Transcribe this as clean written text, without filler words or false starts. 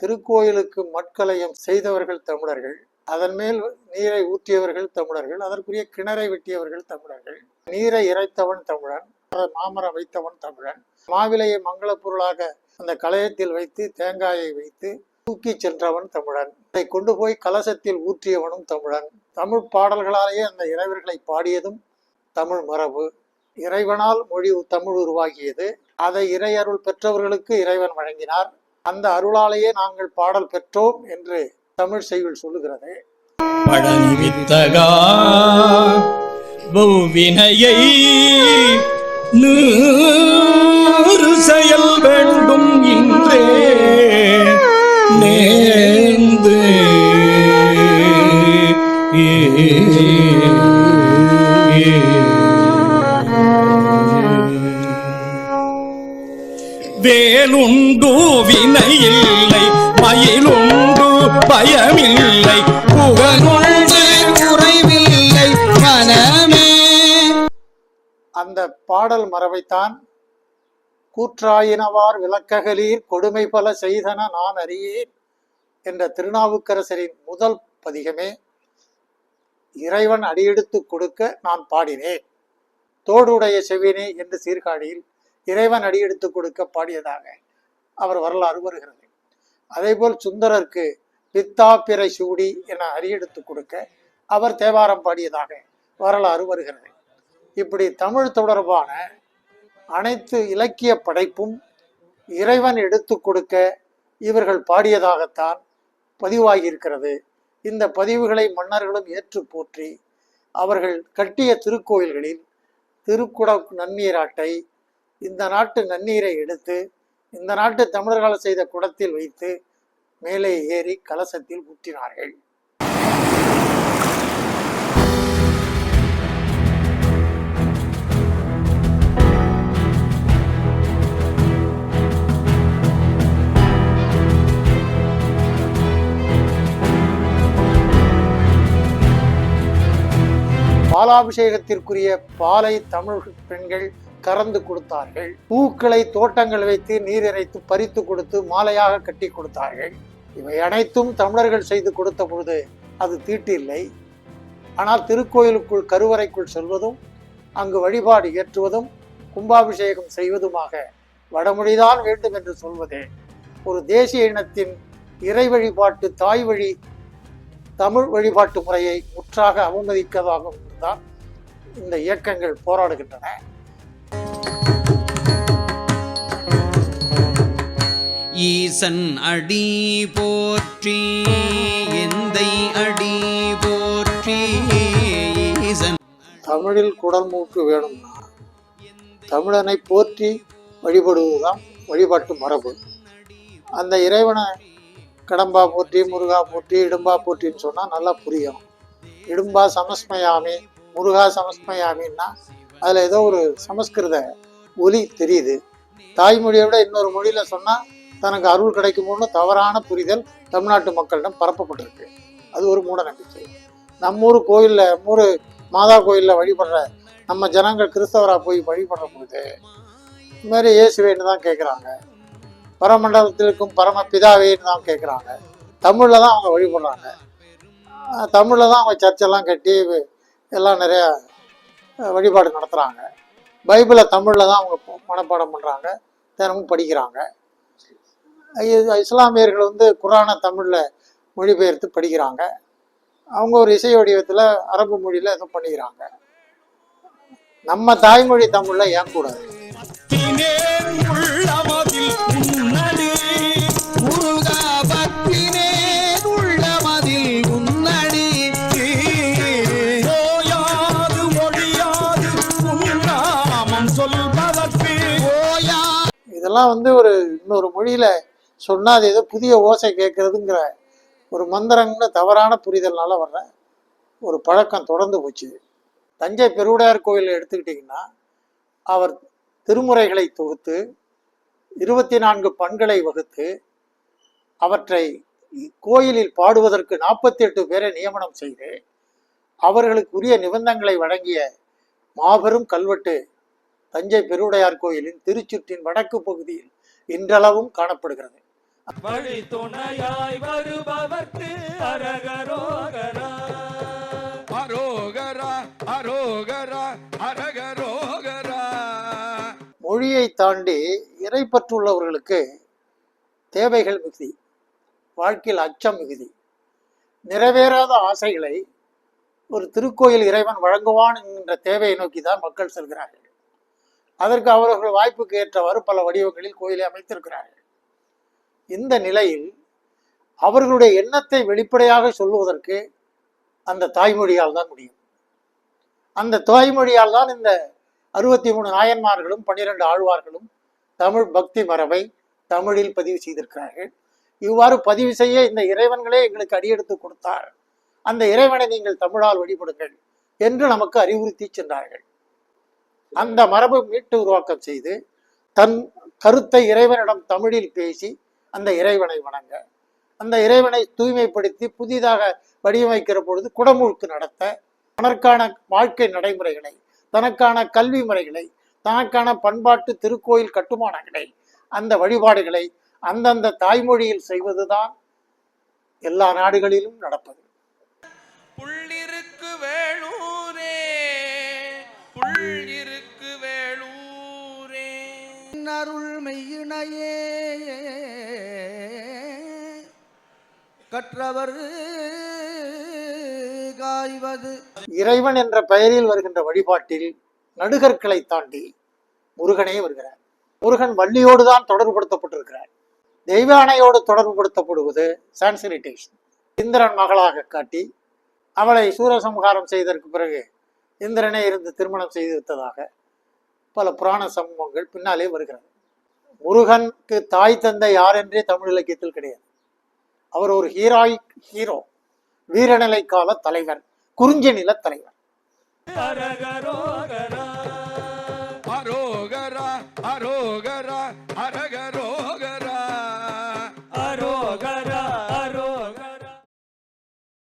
திருக்கோயிலுக்கு மட்கலயம் செய்தவர்கள் தமிழர்கள், அதன் மேல் நீரை ஊற்றியவர்கள் தமிழர்கள், அதற்குரிய கிணறை வெட்டியவர்கள் தமிழர்கள், நீரை இறைத்தவன் தமிழன், மாமரம் வைத்தவன் தமிழன், மாவிலையை மங்கள பொருளாக அந்த கலயத்தில் வைத்து தேங்காயை வைத்து தூக்கி சென்றவன் தமிழன், அதை கொண்டு போய் கலசத்தில் ஊற்றியவனும் தமிழன். தமிழ் பாடல்களாலேயே அந்த இறைவர்களை பாடியதும் தமிழ் மரபு. இறைவனால் மொழி தமிழ் உருவாகியது. அதை இறையருள் பெற்றவர்களுக்கு இறைவன் வழங்கினார். அந்த அருளாலேயே நாங்கள் பாடல் பெற்றோம் என்று தமிழ் செய்யுள் சொல்லுகிறது. பழனி வித்தகா பூவினையை நூறு செயல் வேண்டும் இன்றே நேர்ந்து வேலுண்டு வினையில்லை, மயிலுண்டு பயமில்லை, புகழுண்டு குறைவில்லை மனமே. அந்த பாடல் மரபைத்தான் கூற்றாயினவார் விளக்ககலீர் கொடுமை பல செய்தன நான் அறியேன் என்ற திருநாவுக்கரசரின் முதல் பதிகமே இறைவன் அடியெடுத்து கொடுக்க நான் பாடினேன். தோடுடைய செவினே என்று சீர்காழியில் இறைவன் அடியெடுத்து கொடுக்க பாடியதாக அவர் வரலாறு வருகிறது. அதேபோல் சுந்தரருக்கு பித்தா பிறை சூடி என அடியெடுத்து கொடுக்க அவர் தேவாரம் பாடியதாக வரலாறு வருகிறது. இப்படி தமிழ் தொடர்பான அனைத்து இலக்கிய படைப்பும் இறைவன் எடுத்து கொடுக்க இவர்கள் பாடியதாகத்தான் பதிவாகியிருக்கிறது. இந்த பதிவுகளை மன்னர்களும் ஏற்று போற்றி அவர்கள் கட்டிய திருக்கோயில்களில் திருக்குட நன்னீராட்டை இந்த நாட்டு நன்னீரை எடுத்து இந்த நாட்டு தமிழர்கள் செய்த குடத்தில் வைத்து மேலே ஏறி கலசத்தில் ஊற்றினார்கள். பாலாபிஷேகத்திற்குரிய பாலை தமிழ் பெண்கள் கறந்து கொடுத்தார்கள். பூக்களை தோட்டங்கள் வைத்து நீர் இறைத்து பறித்து கொடுத்து மாலையாக கட்டி கொடுத்தார்கள். இவை அனைத்தும் தமிழர்கள் செய்து கொடுத்த பொழுது அது தீட்டு இல்லை. ஆனால் திருக்கோயிலுக்குள் கருவறைக்குள் செல்வதும் அங்கு வழிபாடு ஏற்றுவதும் கும்பாபிஷேகம் செய்வதுமாக வடமொழிதான் வேண்டும் என்று சொல்வதே ஒரு தேசிய இனத்தின் இறை வழிபாட்டு தாய் வழி தமிழ் வழிபாட்டு முறையை முற்றாக அவமதிக்கதாக தான் இந்த இயக்கங்கள் போராடுகின்றன. ஈசன் அடி போற்றி எந்தை அடி போற்றி. ஈசன் தமிழில் குடல் மூக்கு வேணும்னா தமிழனை போற்றி வழிபடுவதுதான் வழிபாட்டு மரபு. அந்த இறைவனை கடம்பா போற்றி, முருகா போற்றி, இடும்பா போற்றின்னு சொன்னால் நல்லா புரியும். இடும்பா சமஸ்மயாமி, முருகா சமஸ்மயாமின்னா அதில் ஏதோ ஒரு சமஸ்கிருத ஒலி தெரியுது. தாய்மொழியை விட இன்னொரு மொழியில் சொன்னால் தனக்கு அருள் கிடைக்குமோன்னு தவறான புரிதல் தமிழ்நாட்டு மக்களிடம் பரப்பப்பட்டிருக்கு. அது ஒரு மூட நம்பிக்கை. நம்மூர் கோயிலில், நம்மூர் மாதா கோயிலில் வழிபடுற நம்ம ஜனங்கள் கிறிஸ்தவராக போய் வழிபடுற பொழுது இதுமாதிரி இயேசுவேன்னு தான் கேட்குறாங்க, பரமண்டலத்தில் இருக்கும் பரம பிதாவேன்னு தான் கேட்குறாங்க. தமிழில் தான் அவங்க வழிபடுறாங்க. தமிழில் தான் அவங்க சர்ச்செல்லாம் கட்டி எல்லாம் நிறையா வழிபாடு நடத்துகிறாங்க. பைபிளை தமிழில் தான் அவங்க மனப்பாடம் பண்ணுறாங்க, தினமும் படிக்கிறாங்க. இஸ்லாமியர்கள் குரானை தமிழில் மொழிபெயர்த்து படிக்கிறாங்க. அவங்க ஒரு இசை வடிவத்தில் அரபு மொழியில் எதுவும் பண்ணிக்கிறாங்க. நம்ம தாய்மொழி தமிழில் ஏன் கூடாது? இதெல்லாம் ஒரு இன்னொரு மொழியில சொன்னா அது ஏதோ புதிய ஓசை கேட்கறதுங்கிற ஒரு மந்திரம்னு தவறான புரிதல்னால வர்ற ஒரு பழக்கம் தொடர்ந்து போச்சு. தஞ்சை பெருவுடையார் கோயிலை எடுத்துக்கிட்டிங்கன்னா அவர் திருமுறைகளை தொகுத்து 24 பண்களை வகுத்து அவற்றை கோயிலில் பாடுவதற்கு 48 பேரை நியமனம் செய்து அவர்களுக்குரிய நிபந்தனைகளை வழங்கிய மாபெரும் கல்வெட்டு தஞ்சை பெருவுடையார் கோயிலின் திருச்சுற்றின் வடக்கு பகுதியில் இன்றளவும் காணப்படுகிறது. வழி துணையாய் வருபவர்க்கு அரகரோகரா அரோகரா அரோகரா அரகரோகரா. மொழியை தாண்டி இறைப்பற்றுள்ளவர்களுக்கு தேவைகள் மிகுதி, வாழ்க்கையில் அச்சம் மிகுதி. நிறைவேறாத ஆசைகளை ஒரு திருக்கோயில் இறைவன் வழங்குவான் என்கின்ற தேவையை நோக்கி தான் மக்கள் செல்கிறார்கள். அதற்கு அவர்கள் வாய்ப்புக்கு ஏற்றவாறு பல வடிவங்களில் கோயிலை அமைத்திருக்கிறார்கள். இந்த நிலையில் அவர்களுடைய எண்ணத்தை வெளிப்படையாக சொல்லுவதற்கு அந்த தாய்மொழியால் தான் முடியும். அந்த தாய்மொழியால் தான் இந்த 63 நாயன்மார்களும் 12 ஆழ்வார்களும் தமிழ் பக்தி மரபை தமிழில் பதிவு செய்திருக்கிறார்கள். இவ்வாறு பதிவு செய்ய இந்த இறைவன்களே எங்களுக்கு அடியெடுத்து கொடுத்தார், அந்த இறைவனை நீங்கள் தமிழால் வழிபடுங்கள் என்று நமக்கு அறிவுறுத்தி சென்றார்கள். அந்த மரபு மீட்டு உருவாக்கம் செய்து தன் கருத்தை இறைவனிடம் தமிழில் பேசி அந்த இறைவனை வணங்க, அந்த இறைவனை தூய்மைப்படுத்தி புதிதாக வடிவமைக்கிற பொழுது குடமுழுக்கு நடத்த, தனக்கான வாழ்க்கை நடைமுறைகளை, தனக்கான கல்வி முறைகளை, தனக்கான பண்பாட்டு திருக்கோயில் கட்டுமானங்களை, அந்த வழிபாடுகளை அந்தந்த தாய்மொழியில் செய்வதுதான் எல்லா நாடுகளிலும் நடப்பது. புள்ளிருக்கு வேளூரே புள்ளிருக்கு வேளூரே அருள் மெய்யினையே கற்றவர் காய்வது. இறைவன் என்ற பெயரில் வருகின்ற வழிபாட்டில் நடுகற்களை தாண்டி முருகனே வருகிறார். முருகன் வள்ளியோடு தான் தொடர்புபடுத்தப்பட்டிருக்கிறார். தெய்வ அணையோடு தொடர்புபடுத்தப்படுவது சான்சினிட்டேஷன். இந்திரன் மகளாக காட்டி அவளை சூரசம்ஹாரம் செய்ததற்கு பிறகு இந்திரனே இருந்து திருமணம் செய்து வைத்ததாக பல புராண சம்பவங்கள் பின்னாலே வருகிறது. முருகனுக்கு தாய் தந்தை யார் என்றே தமிழ் இலக்கியத்தில் கிடையாது. அவர் ஒரு ஹீரோ, வீரநிலை கால தலைவர், குறிஞ்சி நில தலைவர்.